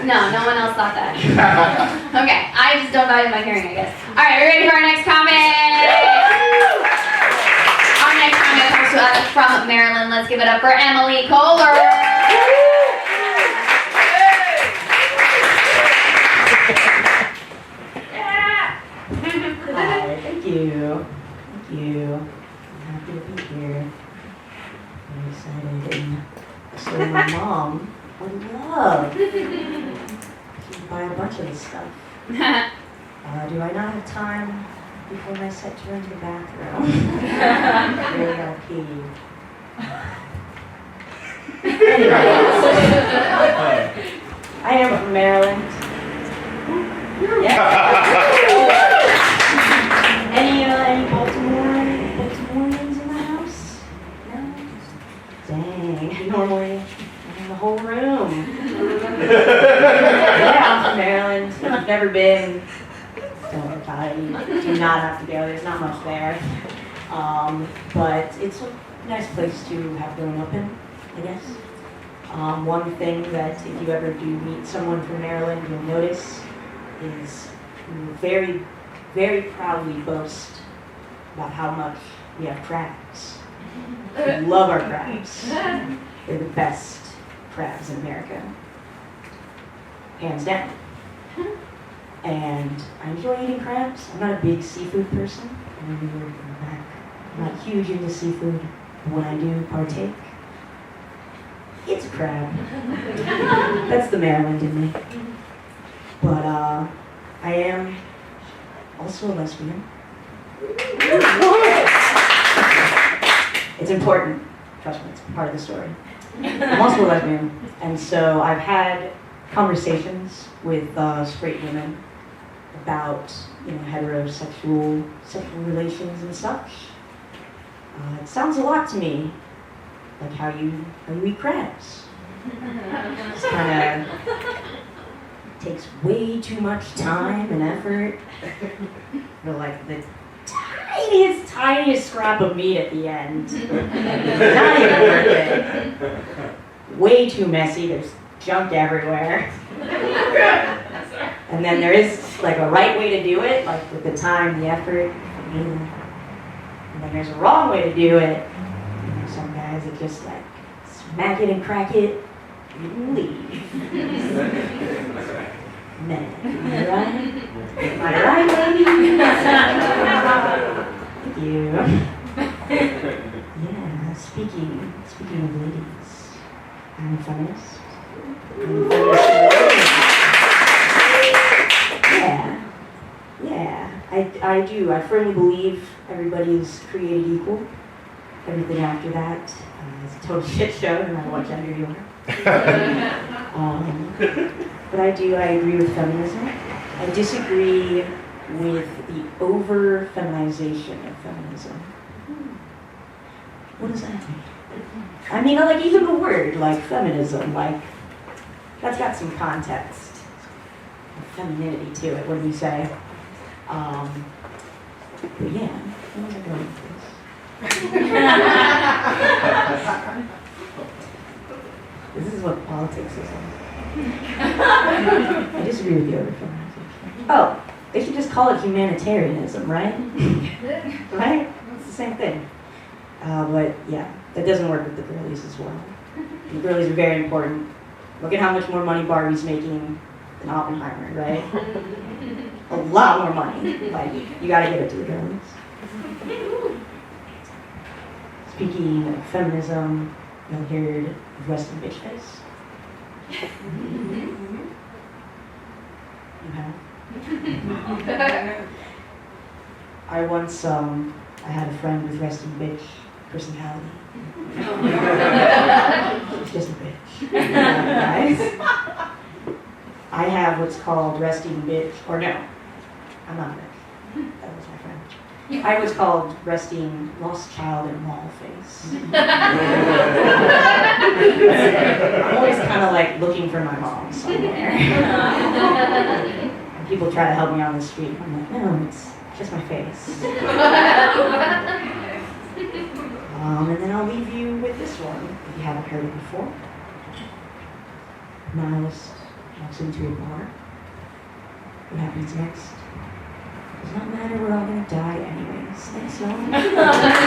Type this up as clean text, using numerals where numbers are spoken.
No, no one else thought that. Okay, I just don't value my hearing, I guess. All right, are we ready for our next comment? Our next comment comes to us from Maryland. Let's give it up for Emily Koller. Hi, thank you. Thank you. I'm happy to be here. I'm excited. And so my mom would love to buy a bunch of this stuff. Do I not have time before my set to run to the bathroom? Really gotta pee. Anyways, I am from Maryland. Yeah. Any Baltimoreans in the house? No? Dang, normally I'm in the whole room. Yeah, I'm from Maryland. If you've never been, don't worry about it. You do not have to go. There's not much there. But it's a nice place to have grown up in, I guess. One thing that if you ever do meet someone from Maryland, you'll notice is we very, very proudly boast about how much we have crabs. We love our crabs. They're the best crabs in America. Hands down. And I enjoy eating crabs. I'm not a big seafood person. I'm not huge into seafood. But when I do partake, it's a crab. That's the Maryland in me. But I am also a lesbian. It's important. Trust me, it's part of the story. I'm also a lesbian. And so I've had conversations with straight women about heterosexual sexual relations and such. It sounds a lot to me like how you eat crabs. It's kind of takes way too much time and effort. Like the tiniest scrap of meat at the end. Not even worth it. Way too messy. There's junk everywhere. And then there is like a right way to do it, like with the time, the effort. And then there's a wrong way to do it. Some guys that just like smack it and crack it and leave. Men, am I right? Am I right, lady? Thank you. Yeah, speaking of ladies, I'm a feminist. Yeah, I do. I firmly believe everybody is created equal. Everything after that is a total shit show, no matter what gender you are. But I agree with feminism. I disagree with the over-feminization of feminism. What does that mean? I mean, like even the word, like feminism, like that's got some context, femininity to it. What do you say? But yeah, where was I going with this? This is what politics is like. I disagree with the over-feminization. Oh, they should just call it humanitarianism, right? Right? It's the same thing. But yeah, that doesn't work with the girlies as well. The girlies are very important. Look at how much more money Barbie's making than Oppenheimer, right? A lot more money. Like, you gotta give it to the girlies. Speaking of feminism, you heard of resting bitch face? You have? I once, I had a friend with resting bitch personality. She's just a bitch. Guys. I have what's called resting bitch, or no, I'm not a bitch. That was my friend. I was called resting lost child and mall face. I'm always kind of like looking for my mom somewhere. And people try to help me on the street. I'm like, no, it's just my face. And then I'll leave you with this one, if you haven't heard it before. Nihilist, walks into a bar. What happens next? Does not matter, we're all gonna die anyways. Thanks, y'all.